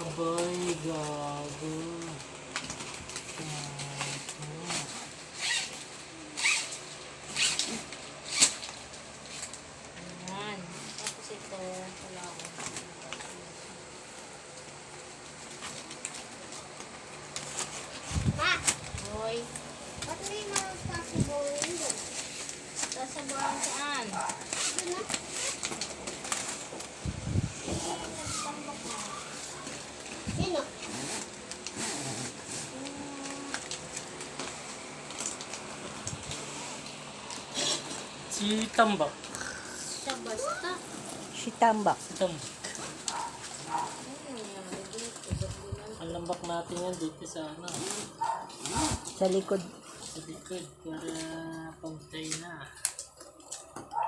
Abay, gago. Ayan. Tapos ito, wala akong Ma, hoy. ba't may mga sasabaw yun? Sasabawan saan? Yun na. Yun o. Si Tambak. Siya basta. Sitambak. Si Tambak. Ano nangyari dito? Ba't di man- Ang lambak natin yan dito sa ano. Sa likod. Sa likod para pantay na.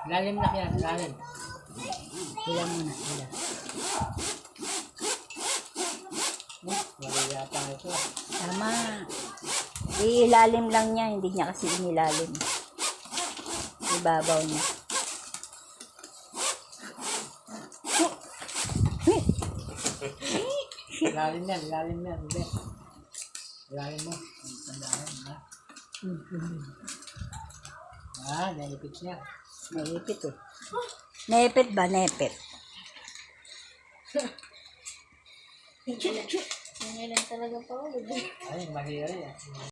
Lalim na yan, lalim. Ilan mo na. Ilan. Mali yata ito. Tama. Iilalim lang niya. Hindi niya kasi inilalim. Ibabaw niya. Lalim yan, lalim yan. Hindi. Lalim mo. Tandaan, ha? Naipit niya. Naipit eh. Naipit ba? Naipit. Ngayon talaga pa ulit. Ay, mahirap yan.